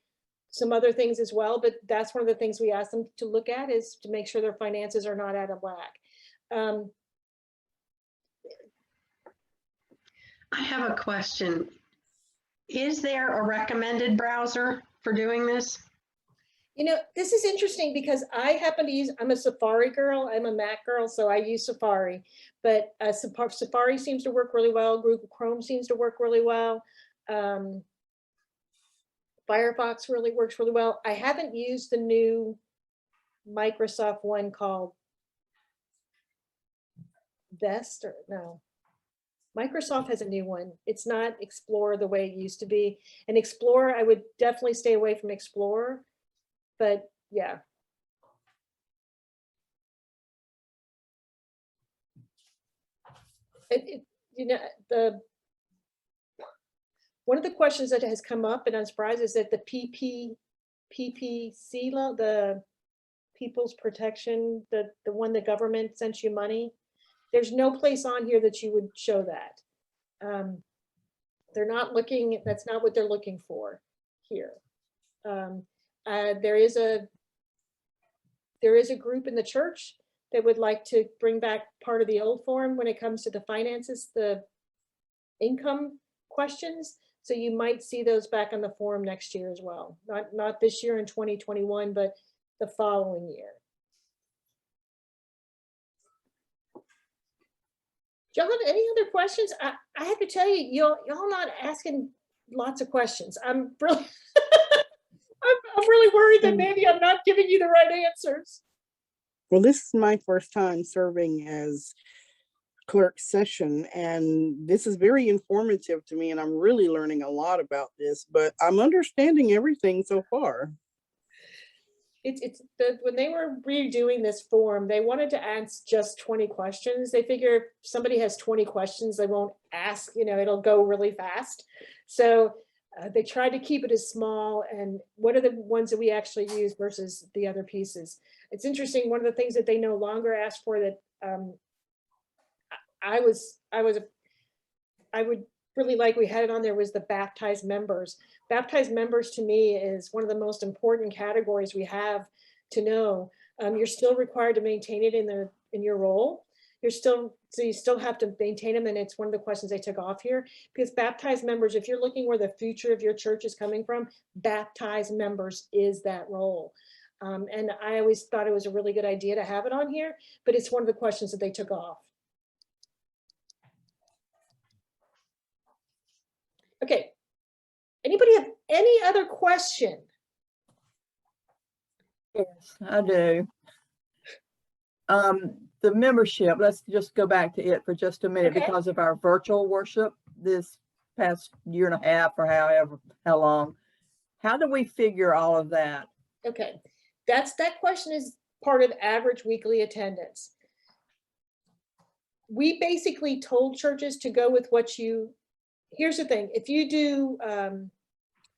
some other things as well, but that's one of the things we ask them to look at, is to make sure their finances are not out of whack. I have a question. Is there a recommended browser for doing this? You know, this is interesting because I happen to use, I'm a Safari girl, I'm a Mac girl, so I use Safari, but Safari seems to work really well. Google Chrome seems to work really well. Firefox really works really well. I haven't used the new Microsoft one called Best, or no. Microsoft has a new one. It's not Explorer the way it used to be. And Explorer, I would definitely stay away from Explorer. But yeah. You know, one of the questions that has come up, and I'm surprised, is that the PPC law, the People's Protection, the one the government sent you money, there's no place on here that you would show that. They're not looking, that's not what they're looking for here. There is there is a group in the church that would like to bring back part of the old form when it comes to the finances, the income questions. So you might see those back on the form next year as well. Not this year in 2021, but the following year. Do y'all have any other questions? I have to tell you, y'all not asking lots of questions. I'm really, I'm really worried that maybe I'm not giving you the right answers. Well, this is my first time serving as clerk session, and this is very informative to me, and I'm really learning a lot about this, but I'm understanding everything so far. When they were redoing this form, they wanted to ask just 20 questions. They figure if somebody has 20 questions, they won't ask, it'll go really fast. So they tried to keep it as small, and what are the ones that we actually use versus the other pieces. It's interesting, one of the things that they no longer ask for that I would really like we had it on there was the baptized members. Baptized members to me is one of the most important categories we have to know. You're still required to maintain it in your role. So you still have to maintain them, and it's one of the questions they took off here, because baptized members, if you're looking where the future of your church is coming from, baptized members is that role. And I always thought it was a really good idea to have it on here, but it's one of the questions that they took off. Okay, anybody have any other question? Yes, I do. The membership, let's just go back to it for just a minute, Okay. because of our virtual worship this past year and a half or how long. How do we figure all of that? Okay, that question is part of average weekly attendance. We basically told churches to go with what here's the thing, if you do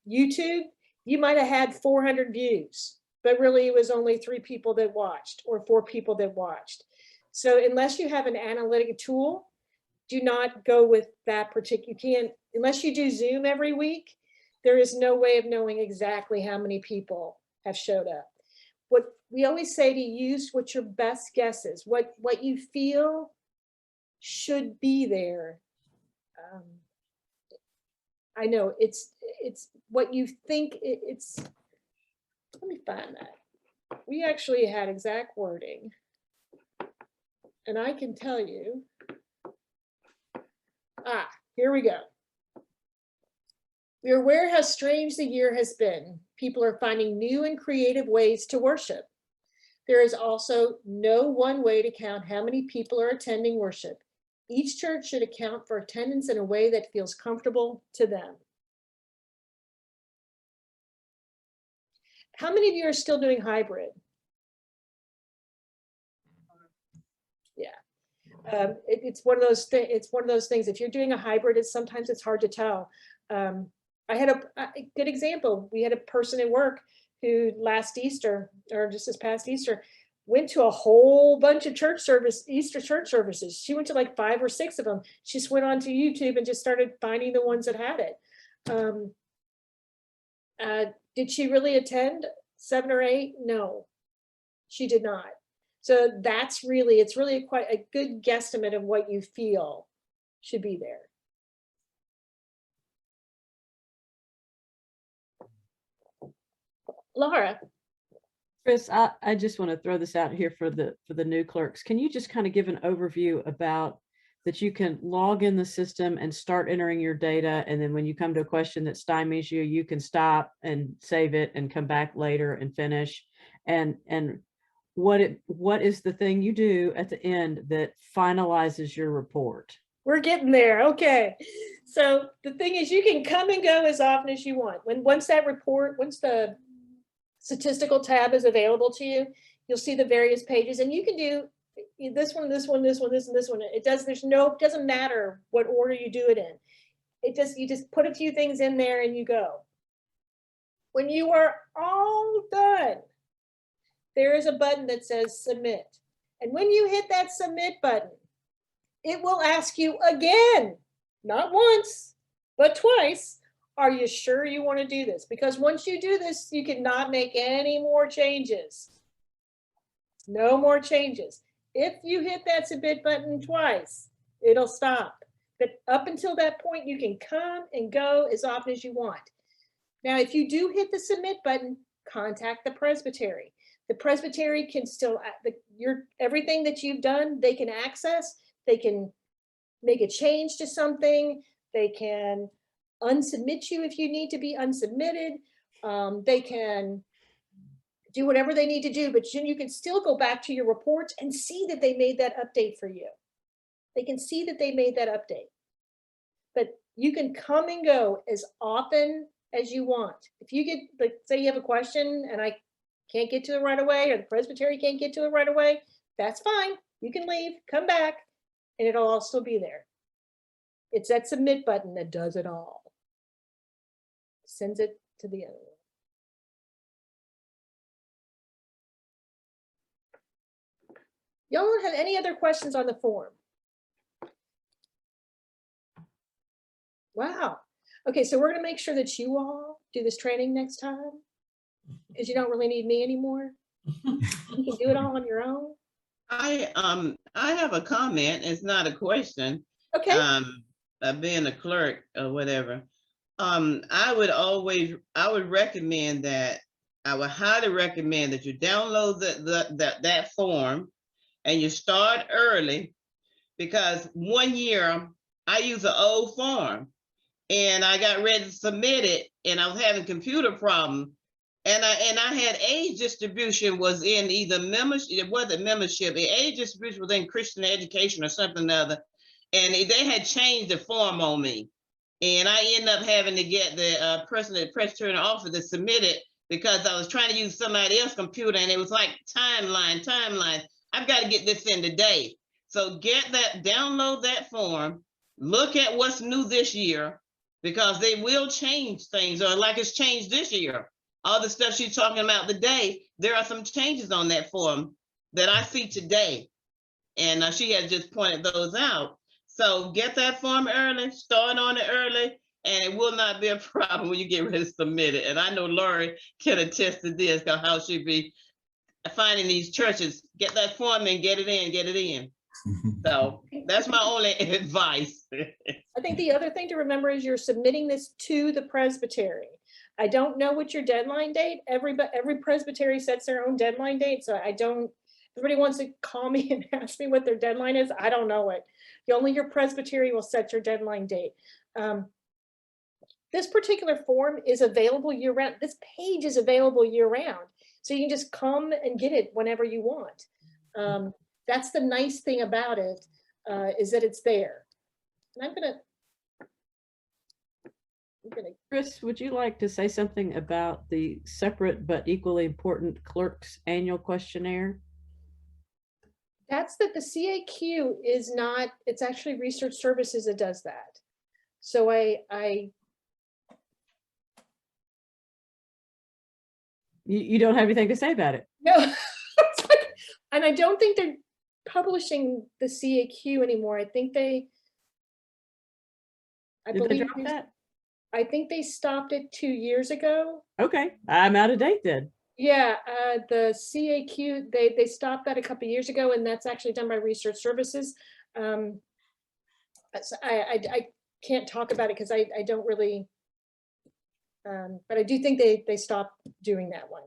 YouTube, you might have had 400 views, but really it was only 3 people that watched or 4 people that watched. So unless you have an analytic tool, do not go with that particular, you can't, unless you do Zoom every week, there is no way of knowing exactly how many people have showed up. What we always say to use what your best guess is, what you feel should be there. I know it's what you think it's, let me find that. We actually had exact wording, and I can tell you, here we go. We are aware how strange the year has been. People are finding new and creative ways to worship. There is also no one way to count how many people are attending worship. Each church should account for attendance in a way that feels comfortable to them. How many of you are still doing hybrid? Yeah, it's one of those things. It's one of those things. If you're doing a hybrid, sometimes it's hard to tell. I had a good example. We had a person at work who last Easter, or just this past Easter, went to a whole bunch of Easter church services. She went to like 5 or 6 of them. She just went onto YouTube and just started finding the ones that had it. Did she really attend 7 or 8? No, she did not. So it's really quite a good guesstimate of what you feel should be there. Laura. Kris, I just want to throw this out here for the new clerks. Can you just kind of give an overview about that you can log in the system and start entering your data, and then when you come to a question that stymies you, you can stop and save it and come back later and finish. And what is the thing you do at the end that finalizes your report? We're getting there. Okay. So the thing is, you can come and go as often as you want. Once the statistical tab is available to you, you'll see the various pages, and you can do this one, this one, this one, this and this one. It doesn't matter what order you do it in. You just put a few things in there and you go. When you are all done, there is a button that says submit. And when you hit that submit button, it will ask you again, not once, but twice, are you sure you want to do this? Because once you do this, you cannot make any more changes. No more changes. If you hit that submit button twice, it'll stop. But up until that point, you can come and go as often as you want. Now, if you do hit the submit button, contact the Presbytery. The Presbytery can still, everything that you've done, they can access. They can make a change to something. They can unsubmit you if you need to be unsubmitted. They can do whatever they need to do, but you can still go back to your reports and see that they made that update for you. They can see that they made that update. But you can come and go as often as you want. If you get, like, say you have a question and I can't get to it right away, or the Presbytery can't get to it right away, that's fine. You can leave, come back, and it'll all still be there. It's that submit button that does it all. Sends it to the other one. Y'all don't have any other questions on the form? Wow. Okay, so we're gonna make sure that you all do this training next time, because you don't really need me anymore. You can do it all on your own. I have a comment. It's not a question. Okay. Being a clerk or whatever. I would recommend that. I would highly recommend that you download that form and you start early, because one year I used an old form and I got ready to submit it and I was having computer problem, and I had age distribution was in either membership, it wasn't membership, the age distribution was in Christian education or something or other, and they had changed the form on me, and I ended up having to get the person at the Presbyterian office to submit it, because I was trying to use somebody else's computer and it was like timeline. I've got to get this in today. So get that, download that form, look at what's new this year, because they will change things, or like it's changed this year. All the stuff she's talking about today, there are some changes on that form that I see today. And she has just pointed those out. So get that form early, start on it early, and it will not be a problem when you get ready to submit it. And I know Lori can attest to this, how she'd be finding these churches, get that form and get it in. So that's my only advice. I think the other thing to remember is you're submitting this to the Presbytery. I don't know what your deadline date, every Presbytery sets their own deadline date. So I don't, everybody wants to call me and ask me what their deadline is. I don't know it. Only your Presbytery will set your deadline date. This particular form is available year round. This page is available year round. So you can just come and get it whenever you want. That's the nice thing about it, is that it's there. And I'm gonna. Kris, would you like to say something about the separate but equally important Clerks Annual Questionnaire? That's that the CAQ is not, it's actually Research Services that does that. So You don't have anything to say about it? no, and I don't think they're publishing the CAQ anymore. I think they, Did they drop that? I think they stopped it 2 years ago. Okay, I'm out of date then. Yeah, the CAQ, they stopped that a couple of years ago, and that's actually done by Research Services. So I can't talk about it because I don't really, but I do think they stopped doing that one.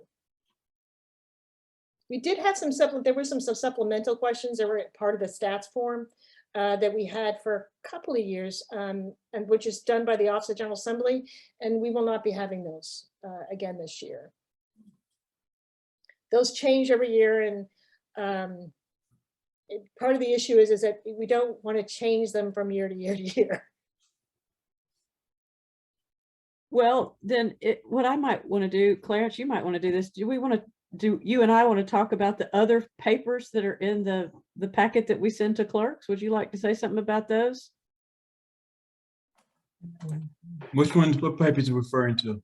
We did have some there were some supplemental questions that were part of the stats form that we had for a couple of years, and which is done by the Office of General Assembly, and we will not be having those again this year. Those change every year, and part of the issue is that we don't want to change them from year to year to year. Well, then what I might want to do, Clarence, you might want to do this. You and I want to talk about the other papers that are in the packet that we send to clerks? Would you like to say something about those? Which ones, what papers are you referring to?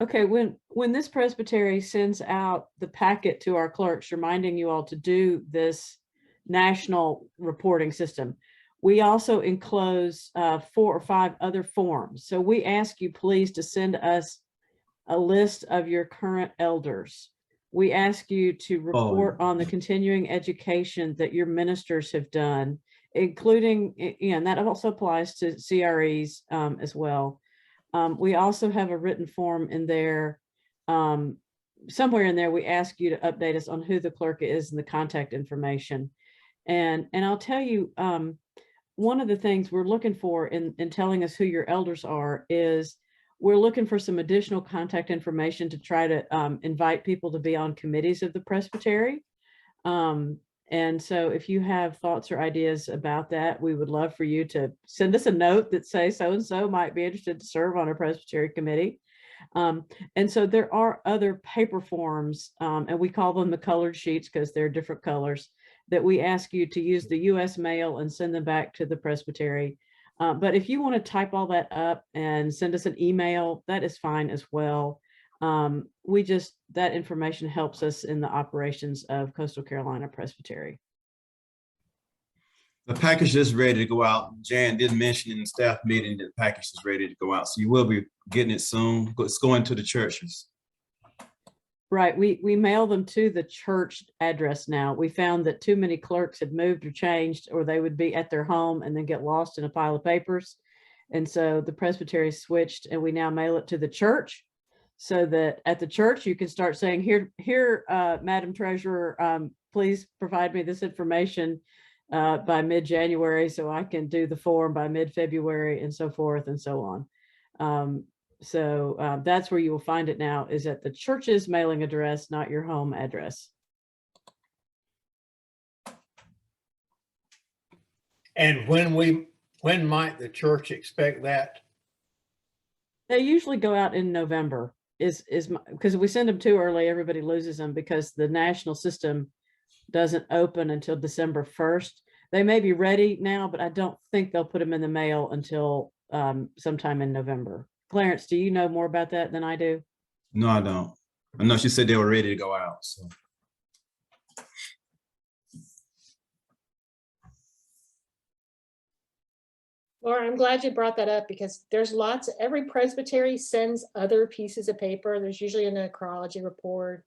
Okay, when this Presbytery sends out the packet to our clerks, reminding you all to do this national reporting system, we also enclose 4 or 5 other forms. So we ask you please to send us a list of your current elders we ask you to report Oh. on the continuing education that your ministers have done, including, and that also applies to CREs as well. We also have a written form in there. Somewhere in there, we ask you to update us on who the clerk is and the contact information. And I'll tell you, one of the things we're looking for in telling us who your elders are is we're looking for some additional contact information to try to invite people to be on committees of the Presbytery. And so if you have thoughts or ideas about that, we would love for you to send us a note that says so-and-so might be interested to serve on a Presbytery committee. And so there are other paper forms, and we call them the colored sheets because they're different colors, that we ask you to use the US mail and send them back to the Presbytery. But if you want to type all that up and send us an email, that is fine as well. That information helps us in the operations of Coastal Carolina Presbytery. The package is ready to go out. Jan did mention in the staff meeting that the package is ready to go out. So you will be getting it soon. It's going to the churches. Right, we mail them to the church address now. We found that too many clerks had moved or changed, or they would be at their home and then get lost in a pile of papers. And so the Presbytery switched, and we now mail it to the church, so that at the church you can start saying, here, Madam Treasurer, please provide me this information by mid-January so I can do the form by mid-February, and so forth and so on. So that's where you will find it now, is at the church's mailing address, not your home address. And when might the church expect that? They usually go out in November, because if we send them too early, everybody loses them, because the national system doesn't open until December 1st. They may be ready now, but I don't think they'll put them in the mail until sometime in November. Clarence, do you know more about that than I do? No, I don't. I know she said they were ready to go out. So. Laura, I'm glad you brought that up, because there's every presbytery sends other pieces of paper. There's usually a necrology report.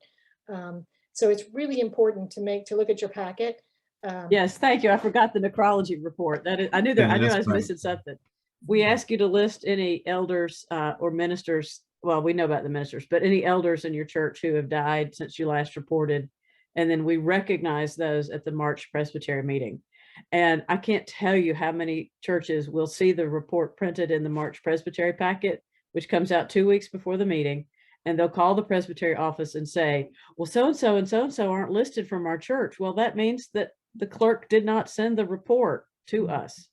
So it's really important to look at your packet. Yes, thank you. I forgot the necrology report. I knew I was missing something. We ask you to list any elders or ministers. Well, we know about the ministers, but any elders in your church who have died since you last reported. And then we recognize those at the March Presbytery meeting. And I can't tell you how many churches will see the report printed in the March Presbytery packet, which comes out 2 weeks before the meeting. And they'll call the Presbytery office and say, well, so-and-so and so-and-so aren't listed from our church. Well, that means that the clerk did not send the report to us.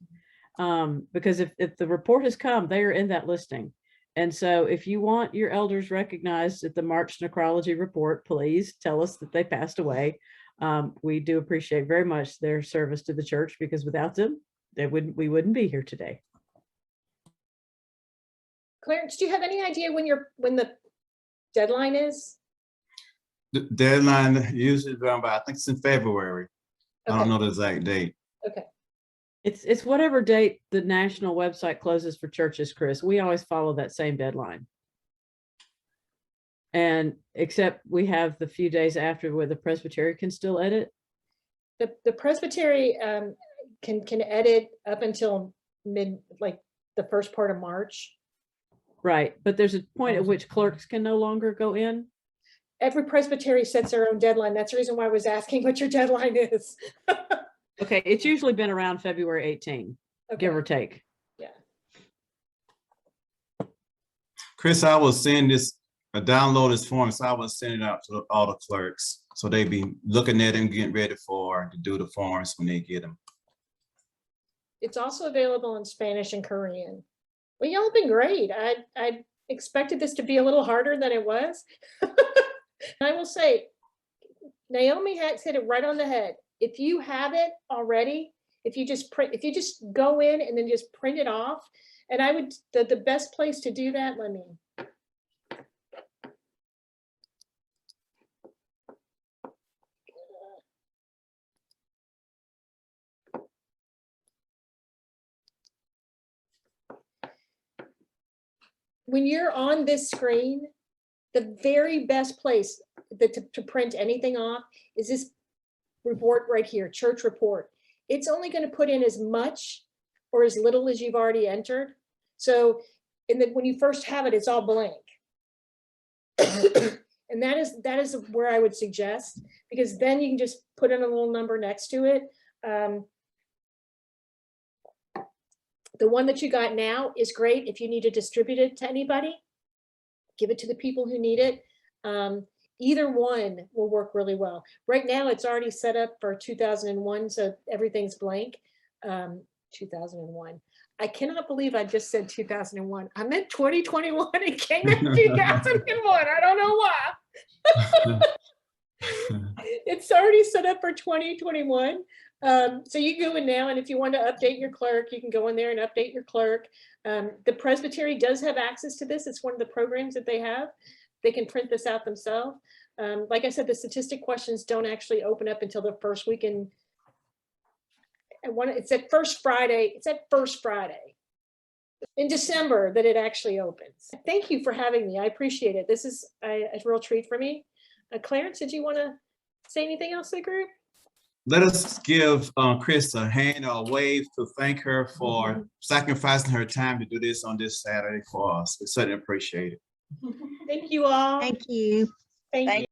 Because if the report has come, they are in that listing. And so if you want your elders recognized at the March Necrology Report, please tell us that they passed away. We do appreciate very much their service to the church, because without them, we wouldn't be here today. Clarence, do you have any idea when the deadline is? The deadline usually around I think it's in February. Okay. I don't know the exact date. Okay. It's whatever date the national website closes for churches, Chris. We always follow that same deadline. And except we have the few days after where the Presbytery can still edit. The Presbytery can edit up until the first part of March. Right, but there's a point at which clerks can no longer go in. Every Presbytery sets their own deadline. That's the reason why I was asking what your deadline is. Okay, it's usually been around February 18, give or take. Yeah. Chris, I will send download this form, so I will send it out to all the clerks, so they be looking at it and getting ready to do the forms when they get them. It's also available in Spanish and Korean. Well, y'all have been great. I expected this to be a little harder than it was. I will say, Naomi has hit it right on the head. If you have it already, if you just go in and then just print it off, and the best place to do that, when you're on this screen, the very best place, to print anything off is this report right here, church report. It's only going to put in as much or as little as you've already entered. So when you first have it, it's all blank. And that is where I would suggest, because then you can just put in a little number next to it. The one that you got now is great. If you need to distribute it to anybody, give it to the people who need it. Either one will work really well. Right now, it's already set up for 2001, so everything's blank. 2001. I cannot believe I just said 2001. I meant 2021 and came in 2001. I don't know why. It's already set up for 2021. So you go in now, and if you want to update your clerk, you can go in there and update your clerk. The Presbytery does have access to this. It's one of the programs that they have. They can print this out themselves. Like I said, the statistic questions don't actually open up until the first week in. It's that first Friday. It's that first Friday in December that it actually opens. Thank you for having me. I appreciate it. This is a real treat for me. Clarence, did you want to say anything else to the group? Let us give Kris a hand or a wave to thank her for sacrificing her time to do this on this Saturday for us. We certainly appreciate it. Thank you all. Thank you. Thank you.